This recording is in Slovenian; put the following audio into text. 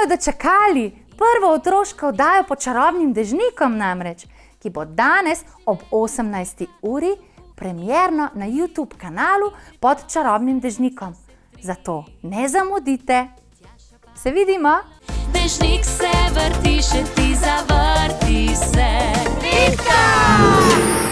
dočakali prvo otroško oddajo pod čarobnim dežnikom namreč, ki bo danes ob 18. uri premierno na YouTube kanalu pod čarobnim dežnikom. Zato ne zamudite. Se vidimo! Dežnik se vrti, še ti zavrti se. Pika!